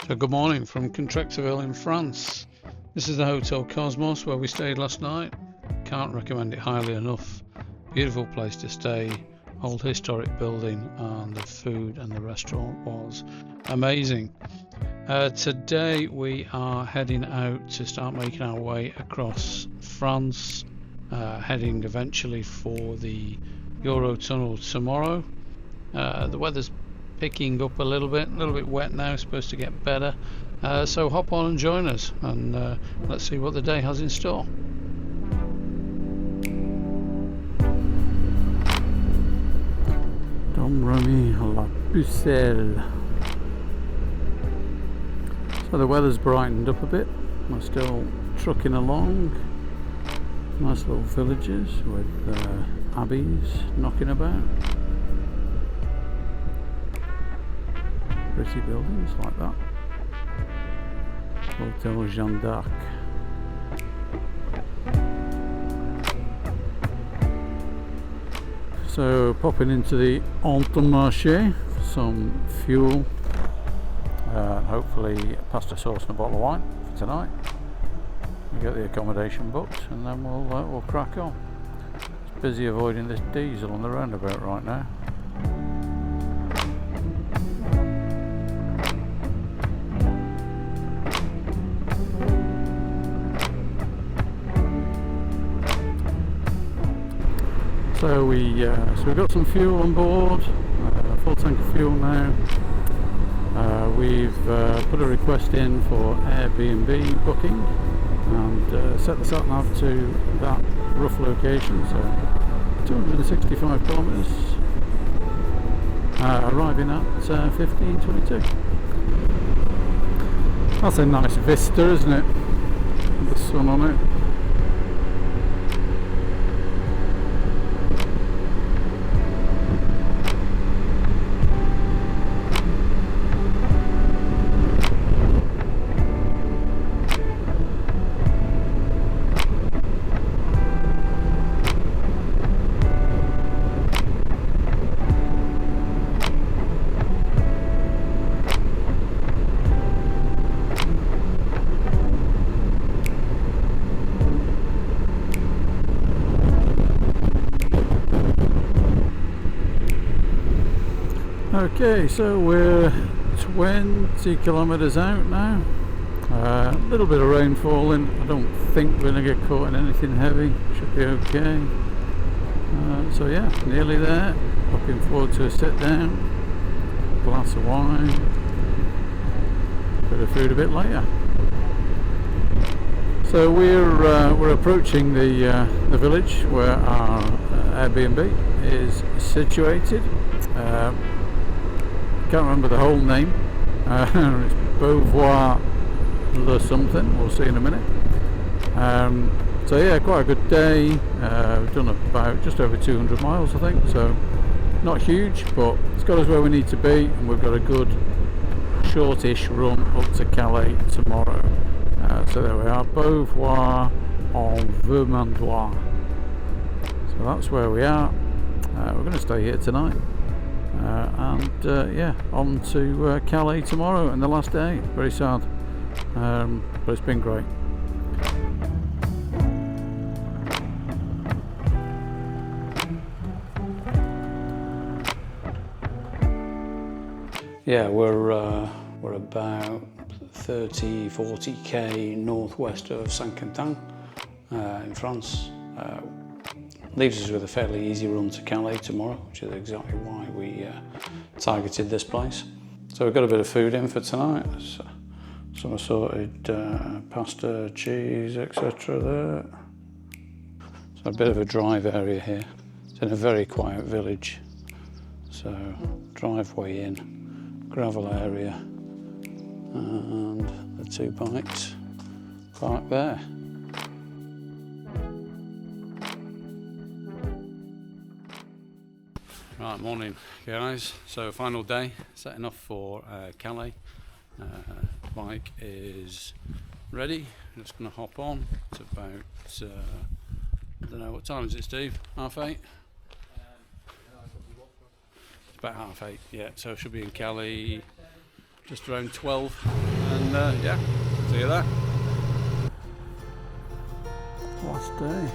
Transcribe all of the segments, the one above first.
So good morning from Contrexeville in France. This is the Hotel Cosmos where we stayed last night. Can't recommend it highly enough. Beautiful place to stay, old historic building, and the food and the restaurant was amazing. Today we are heading out to start making our way across France, heading eventually for the Eurotunnel tomorrow. The weather's picking up a little bit wet now, supposed to get better. So hop on and join us, and let's see what the day has in store. Domremy La Pucelle. So the weather's brightened up a bit. We're still trucking along. Nice little villages with abbeys knocking about. Pretty buildings like that. Hotel Jeanne d'Arc. So popping into the Intermarché for some fuel. Hopefully pasta sauce and a bottle of wine for tonight. We'll get the accommodation booked and then we'll crack on. It's busy avoiding this diesel on the roundabout right now. So we've got some fuel on board, full tank of fuel now. We've put a request in for Airbnb booking and set the sat nav to that rough location, so 265 kilometres, arriving at 15:22. That's a nice vista, isn't it? With the sun on it. Okay, so we're 20 kilometres out now. A little bit of rain falling. I don't think we're going to get caught in anything heavy. Should be okay. So yeah, nearly there. Looking forward to a sit down, glass of wine, bit of food a bit later. So we're approaching the village where our Airbnb is situated. Can't remember the whole name. It's Beauvoir Le something. We'll see in a minute. So yeah, quite a good day. We've done about just over 200 miles, I think. So not huge, but it's got us where we need to be, and we've got a good shortish run up to Calais tomorrow. So there we are, Beauvoir en Vermandois. So that's where we are. We're going to stay here tonight. Yeah, on to Calais tomorrow and the last day. Very sad, but it's been great. Yeah, we're about 30-40k northwest of Saint-Quentin in France. Leaves us with a fairly easy run to Calais tomorrow, which is exactly why we targeted this place. So we've got a bit of food in for tonight. Some assorted pasta, cheese, etc. there. So a bit of a drive area here. It's in a very quiet village. So driveway in, gravel area, and the two bikes parked there. Right, morning guys. So final day, setting off for Calais. Bike is ready. I'm just going to hop on. It's about, I don't know, what time is it, Steve? 8:30? It's about 8:30, yeah. So I should be in Calais just around 12. and yeah, see you there. Last day.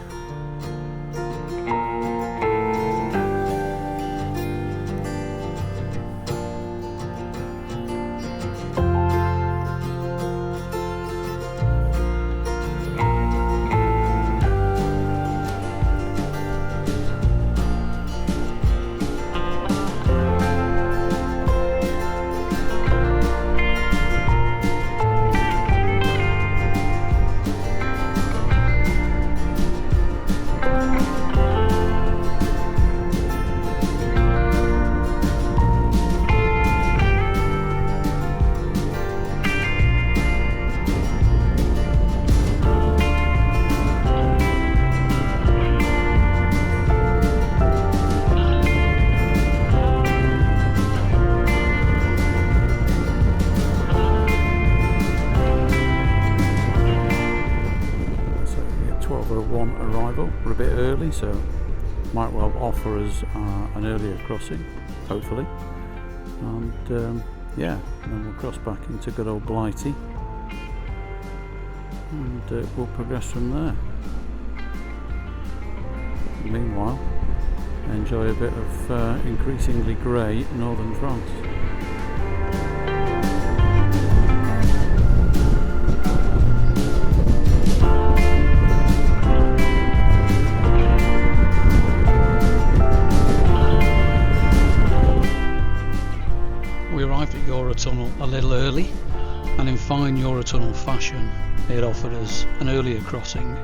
Arrival. We're a bit early, so might well offer us an earlier crossing, hopefully, and yeah, then we'll cross back into good old Blighty, and we'll progress from there. Meanwhile, enjoy a bit of increasingly grey northern France. We arrived at Eurotunnel a little early, and in fine Eurotunnel fashion it offered us an earlier crossing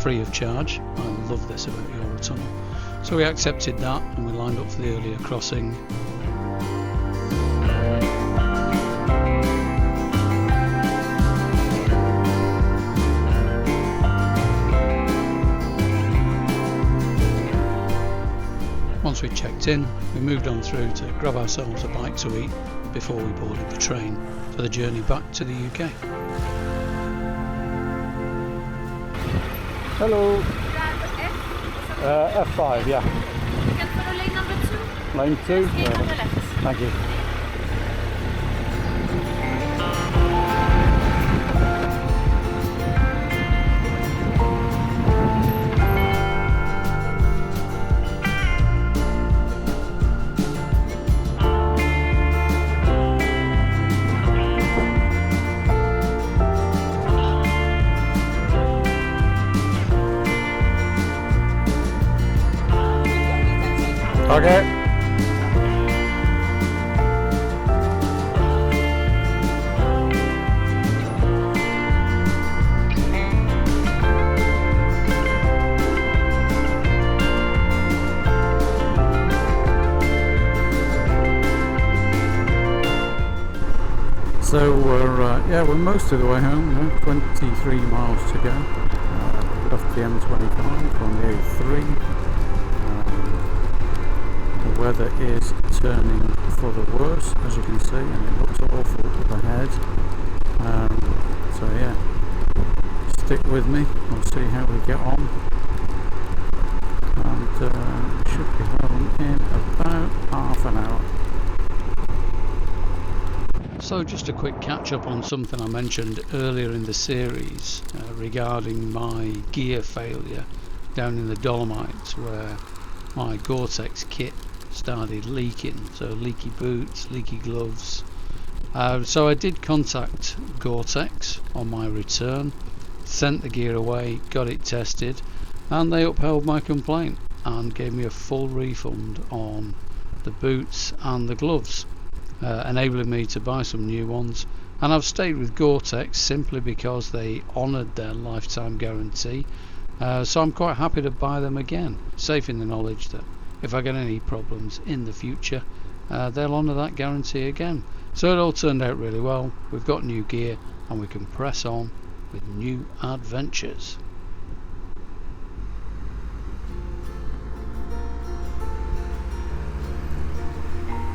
free of charge. I love this about Eurotunnel. So we accepted that and we lined up for the earlier crossing. Once we checked in, we moved on through to grab ourselves a bite to eat before we boarded the train for the journey back to the UK. Hello. F5, yeah. You can follow lane number 2. Lane 2? Gate on the left. Thank you. Okay. So we're most of the way home now. 23 miles to go. Left the M25 on the A3. The weather is turning for the worse, as you can see, and it looks awful up ahead. So yeah, stick with me. We'll see how we get on, and should be home in about half an hour. So just a quick catch up on something I mentioned earlier in the series regarding my gear failure down in the Dolomites, where my GoreTex kit started leaking, so leaky boots, leaky gloves. So I did contact GoreTex on my return, sent the gear away, got it tested, and they upheld my complaint and gave me a full refund on the boots and the gloves, enabling me to buy some new ones. And I've stayed with GoreTex simply because they honoured their lifetime guarantee, so I'm quite happy to buy them again, safe in the knowledge that if I get any problems in the future, they'll honour that guarantee again. So it all turned out really well. We've got new gear and we can press on with new adventures.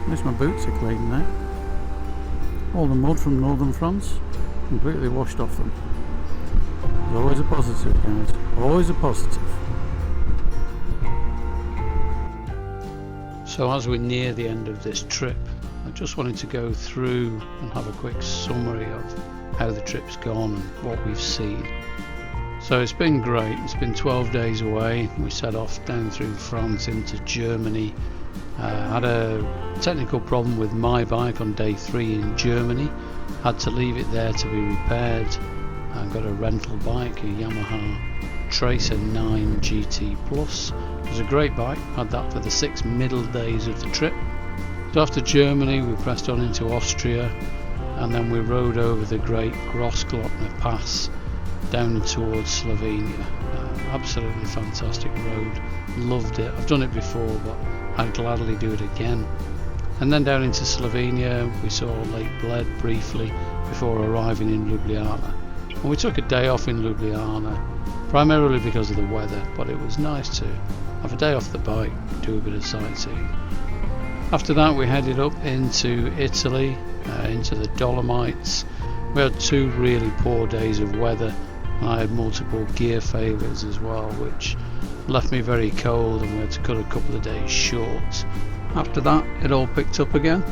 At least my boots are clean now. All the mud from northern France completely washed off them. There's always a positive, guys. Always a positive. So as we near the end of this trip, I just wanted to go through and have a quick summary of how the trip's gone and what we've seen. So it's been great. It's been 12 days away. We set off down through France into Germany. Had a technical problem with my bike on day 3 in Germany. Had to leave it there to be repaired. I got a rental bike, a Yamaha Tracer 9 GT Plus. It was a great bike. Had that for the 6 middle days of the trip. So after Germany we pressed on into Austria, and then we rode over the great Grossglockner Pass down towards Slovenia. Absolutely fantastic road, loved it. I've done it before, but I'd gladly do it again. And then down into Slovenia we saw Lake Bled briefly before arriving in Ljubljana. And we took a day off in Ljubljana, primarily because of the weather, but it was nice to have a day off the bike, do a bit of sightseeing. After that we headed up into Italy, into the Dolomites. We had 2 really poor days of weather. I had multiple gear failures as well, which left me very cold, and we had to cut a couple of days short. After that it all picked up again,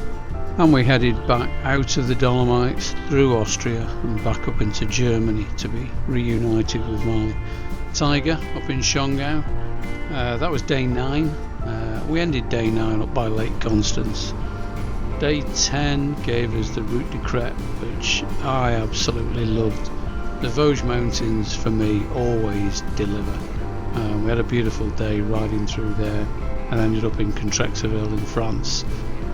and we headed back out of the Dolomites through Austria and back up into Germany to be reunited with my Tiger up in Schongau. That was day 9. We ended day 9 up by Lake Constance. Day 10 gave us the Route de Crête, which I absolutely loved. The Vosges Mountains for me always deliver. We had a beautiful day riding through there and ended up in Contrexéville in France.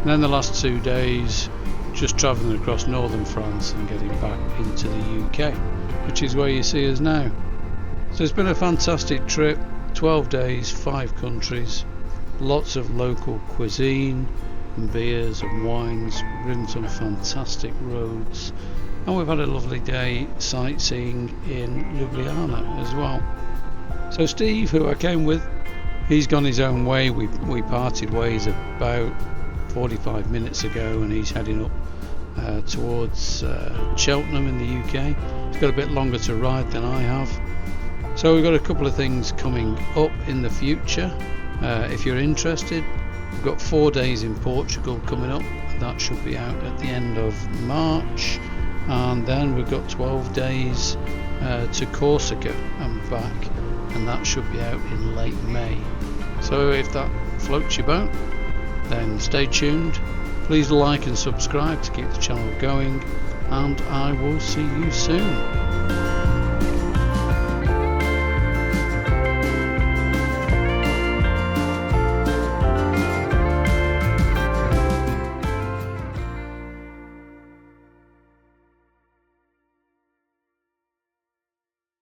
And then the last 2 days just travelling across northern France and getting back into the UK, which is where you see us now. So it's been a fantastic trip, 12 days, 5 countries, lots of local cuisine and beers and wines, ridden some fantastic roads, and we've had a lovely day sightseeing in Ljubljana as well. So Steve, who I came with, he's gone his own way. We parted ways about 45 minutes ago, and he's heading up towards Cheltenham in the UK. He's got a bit longer to ride than I have. So we've got a couple of things coming up in the future. If you're interested, we've got 4 days in Portugal coming up. That should be out at the end of March. And then we've got 12 days to Corsica and back, and that should be out in late May. So if that floats your boat, then stay tuned. Please like and subscribe to keep the channel going, and I will see you soon.